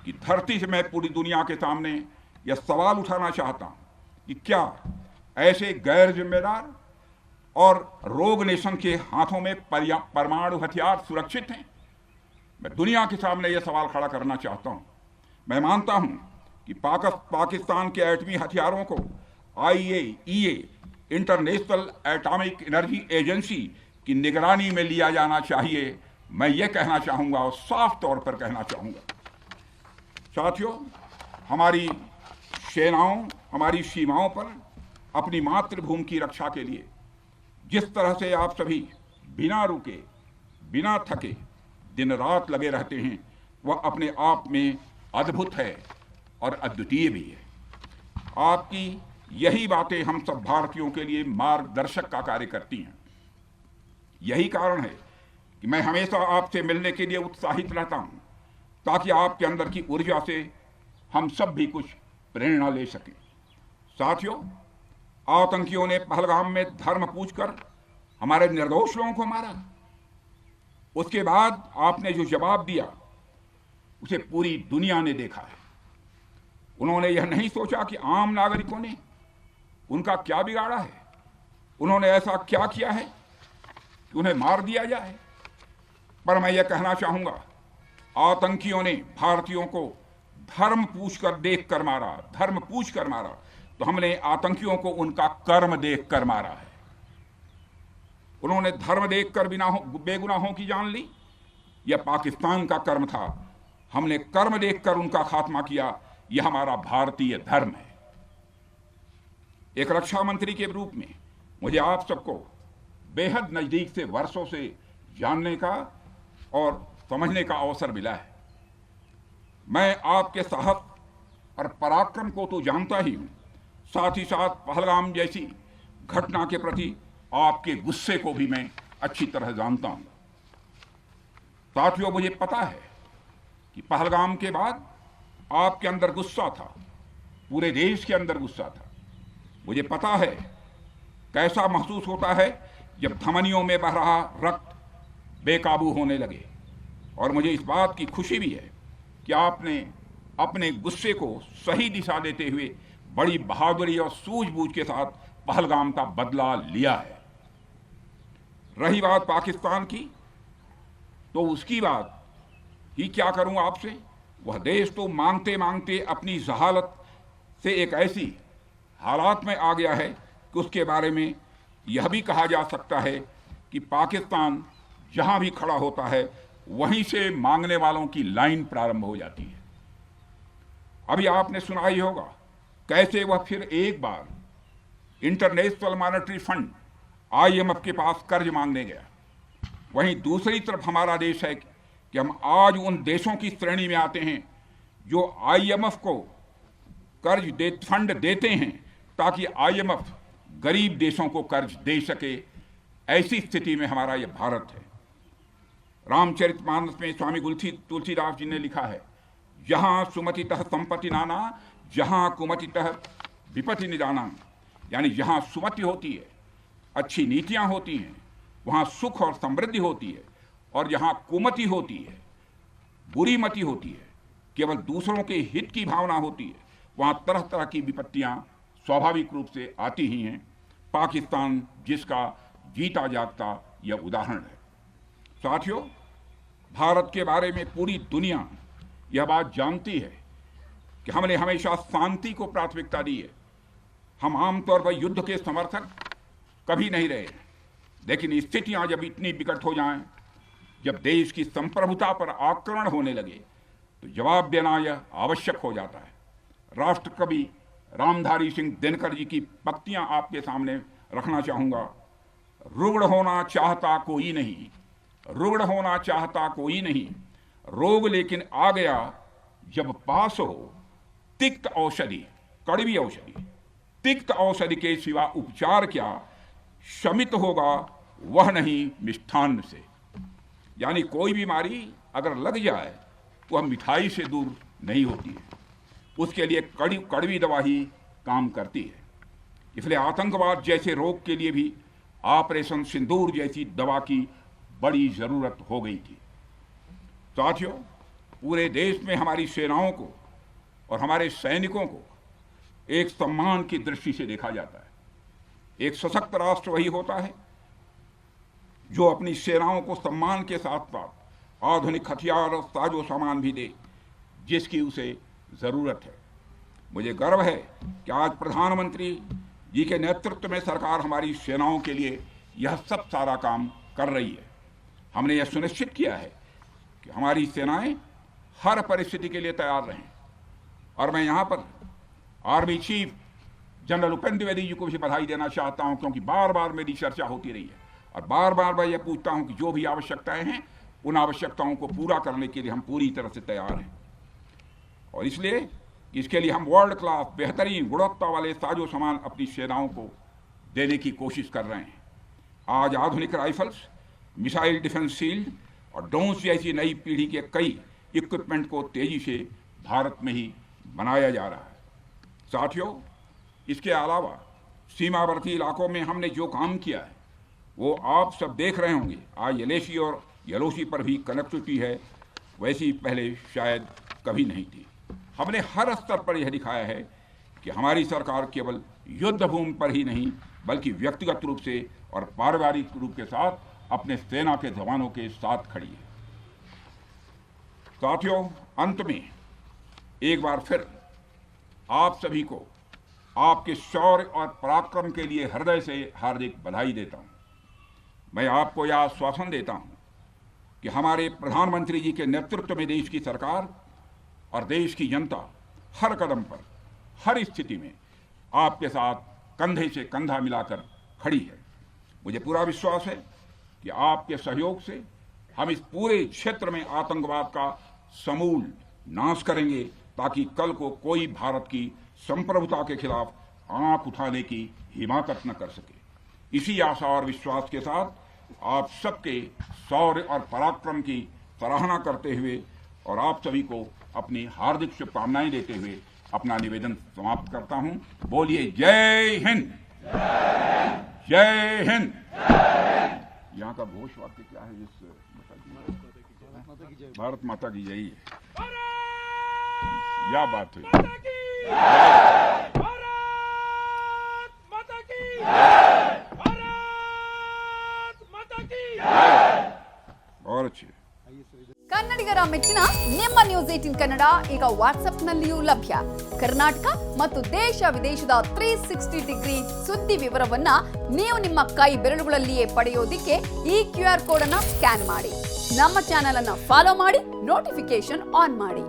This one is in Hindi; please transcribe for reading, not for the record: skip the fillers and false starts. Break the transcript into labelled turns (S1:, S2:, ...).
S1: कि धरती से मैं पूरी दुनिया के सामने यह सवाल उठाना चाहता हूं कि क्या ऐसे गैर जिम्मेदार और रोग नेशन के हाथों में परमाणु हथियार सुरक्षित हैं? मैं दुनिया के सामने यह सवाल खड़ा करना चाहता हूं। मैं मानता हूं कि पाकिस्तान के एटमी हथियारों को IAEA, international atomic energy agency की निगरानी में लिया जाना चाहिए। मैं ये कहना चाहूँगा और साफ तौर पर कहना चाहूँगा, साथियों, हमारी सेनाओं, हमारी सीमाओं पर अपनी मातृभूमि की रक्षा के लिए जिस तरह से आप सभी बिना रुके, बिना थके दिन रात लगे रहते हैं, वह अपने आप में अद्भुत है और अद्वितीय भी है। आपकी यही बातें हम सब भारतीयों के लिए मार्गदर्शक का कार्य करती हैं। यही कारण है कि मैं हमेशा आपसे मिलने के लिए उत्साहित रहता हूं, ताकि आपके अंदर की ऊर्जा से हम सब भी कुछ प्रेरणा ले सकें। साथियों, आतंकियों ने पहलगाम में धर्म पूछकर हमारे निर्दोष लोगों को मारा। उसके बाद आपने जो जवाब दिया उसे पूरी दुनिया ने देखा है। उन्होंने यह नहीं सोचा कि आम नागरिकों ने उनका क्या बिगाड़ा है, उन्होंने ऐसा क्या किया है कि उन्हें मार दिया जाए। पर मैं यह कहना चाहूंगा, आतंकियों ने भारतीयों को धर्म पूछकर देखकर मारा, धर्म पूछकर मारा, तो हमने आतंकियों को उनका कर्म देखकर मारा है। उन्होंने धर्म देखकर बेगुनाहों की जान ली। यह पाकिस्तान का कर्म था, हमने कर्म देखकर उनका खात्मा किया। यह हमारा भारतीय धर्म है। एक रक्षा मंत्री के रूप में मुझे आप सबको बेहद नजदीक से वर्षों से जानने का और समझने का अवसर मिला है। मैं आपके साहस और पराक्रम को तो जानता ही हूं, साथ ही साथ पहलगाम जैसी घटना के प्रति आपके गुस्से को भी मैं अच्छी तरह जानता हूं। साथियों, मुझे पता है कि पहलगाम के बाद आपके अंदर गुस्सा था, पूरे देश के अंदर गुस्सा था। मुझे पता है कैसा महसूस होता है जब धमनियों में बह रहा रक्त बेकाबू होने लगे। और मुझे इस बात की खुशी भी है कि आपने अपने गुस्से को सही दिशा देते हुए बड़ी बहादुरी और सूझबूझ के साथ पहलगाम का बदला लिया है। रही बात पाकिस्तान की, तो उसकी बात ही क्या करूं आपसे। वह देश तो मांगते मांगते अपनी जहालत से एक ऐसी हालात में आ गया है कि उसके बारे में यह भी कहा जा सकता है कि पाकिस्तान जहां भी खड़ा होता है वहीं से मांगने वालों की लाइन प्रारंभ हो जाती है। अभी आपने सुना ही होगा कैसे वह फिर एक बार इंटरनेशनल मॉनेटरी फंड IMF के पास कर्ज मांगने गया। वहीं दूसरी तरफ हमारा देश है कि हम आज उन देशों की श्रेणी में आते हैं जो IMF को फंड देते हैं ताकि IMF गरीब देशों को कर्ज दे सके। ऐसी स्थिति में हमारा यह भारत है। रामचरितमानस में स्वामी तुलसीदास जी ने लिखा है, जहां सुमतितः संपत्ति नाना, जहां कुमतितः विपत्ति निदाना। यानी जहां सुमति होती है, अच्छी नीतियां होती हैं, वहां सुख और समृद्धि होती है, और जहां कुमति होती है, बुरी मति होती है, केवल दूसरों के हित की भावना होती है, वहां तरह तरह की विपत्तियां स्वाभाविक रूप से आती ही हैं। पाकिस्तान जिसका जीता जागता यह उदाहरण है। साथियों, भारत के बारे में पूरी दुनिया यह बात जानती है कि हमने हमेशा शांति को प्राथमिकता दी है। हम आमतौर पर युद्ध के समर्थक कभी नहीं रहे, लेकिन स्थितियां जब इतनी विकट हो जाएं, जब देश की संप्रभुता पर आक्रमण होने लगे, तो जवाब देना यह आवश्यक हो जाता है। राष्ट्रकवि रामधारी सिंह दिनकर जी की पंक्तियां आपके सामने रखना चाहूंगा। रुग्ण होना चाहता कोई नहीं, रुग्ण होना चाहता कोई नहीं, रोग लेकिन आ गया जब पास हो, तिक्त औषधि, कड़वी औषधि, तिक्त औषधि के सिवा उपचार क्या, शमित होगा वह नहीं मिष्ठान्न से। यानी कोई बीमारी अगर लग जाए तो वह मिठाई से दूर नहीं होती है, उसके लिए कड़वी दवा ही काम करती है। इसलिए आतंकवाद जैसे रोग के लिए भी ऑपरेशन सिंदूर जैसी दवा की बड़ी जरूरत हो गई थी। साथियों, पूरे देश में हमारी सेनाओं को और हमारे सैनिकों को एक सम्मान की दृष्टि से देखा जाता है। एक सशक्त राष्ट्र वही होता है जो अपनी सेनाओं को सम्मान के साथ साथ आधुनिक हथियार और साजो सामान भी दे जिसकी उसे जरूरत है। मुझे गर्व है कि आज प्रधानमंत्री जी के नेतृत्व में सरकार हमारी सेनाओं के लिए यह सब सारा काम कर रही है। हमने यह सुनिश्चित किया है कि हमारी सेनाएं हर परिस्थिति के लिए तैयार रहें। और मैं यहाँ पर army chief general Upendra Dwivedi ji को भी बधाई देना चाहता हूँ, क्योंकि बार बार मेरी चर्चा होती रही है और बार बार मैं ये पूछता हूँ कि जो भी आवश्यकताएं हैं उन आवश्यकताओं को पूरा करने के लिए हम पूरी तरह से तैयार हैं। और इसलिए इसके लिए हम वर्ल्ड क्लास बेहतरीन गुणवत्ता वाले साजो सामान अपनी सेनाओं को देने की कोशिश कर रहे हैं। आज आधुनिक राइफल्स, मिसाइल डिफेंस शील्ड और ड्रोन्स जैसी नई पीढ़ी के कई इक्विपमेंट को तेजी से भारत में ही बनाया जा रहा है। साथियों, इसके अलावा सीमावर्ती इलाकों में हमने जो काम किया है वो आप सब देख रहे होंगे। आज एलएसी और एलओसी पर भी कनेक्टिविटी है, वैसी पहले शायद कभी नहीं थी। हमने हर स्तर पर यह दिखाया है कि हमारी सरकार केवल युद्ध भूमि पर ही नहीं बल्कि व्यक्तिगत रूप से और पारिवारिक रूप के साथ अपने सेना के जवानों के साथ खड़ी है। साथियों, अंत में एक बार फिर आप सभी को आपके शौर्य और पराक्रम के लिए हृदय से हार्दिक बधाई देता हूं। मैं आपको यह आश्वासन देता हूं कि हमारे प्रधानमंत्री जी के नेतृत्व में देश की सरकार और देश की जनता हर कदम पर, हर स्थिति में आपके साथ कंधे से कंधा मिलाकर खड़ी है। मुझे पूरा विश्वास है कि आपके सहयोग से हम इस पूरे क्षेत्र में आतंकवाद का समूल नाश करेंगे, ताकि कल को कोई भारत की संप्रभुता के खिलाफ आंख उठाने की हिमाकत न कर सके। इसी आशा और विश्वास के साथ आप सबके शौर्य और पराक्रम की सराहना करते हुए और आप सभी को अपनी हार्दिक शुभकामनाएं देते हुए अपना निवेदन समाप्त करता हूं। बोलिए जय हिंद, जय हिंद। यहाँ का घोष वाक्य क्या है? भारत माता की जय है। क्या बात है। और अच्छी
S2: ಕನ್ನಡಿಗರ ಮೆಚ್ಚಿನ ನಿಮ್ಮ ನ್ಯೂಸ್ 18 ಕನ್ನಡ ಈಗ ವಾಟ್ಸ್ಆಪ್ನಲ್ಲಿಯೂ ಲಭ್ಯ. ಕರ್ನಾಟಕ ಮತ್ತು ದೇಶ ವಿದೇಶದ 360 ಡಿಗ್ರಿ ಸುದ್ದಿ ವಿವರವನ್ನ ನೀವು ನಿಮ್ಮ ಕೈ ಬೆರಳುಗಳಲ್ಲಿಯೇ ಪಡೆಯೋದಿಕ್ಕೆ ಈ QR ಕೋಡ್ ಅನ್ನು ಸ್ಕ್ಯಾನ್ ಮಾಡಿ. ನಮ್ಮ ಚಾನೆಲ್ ಅನ್ನು ಫಾಲೋ ಮಾಡಿ, ನೋಟಿಫಿಕೇಶನ್ ಆನ್ ಮಾಡಿ.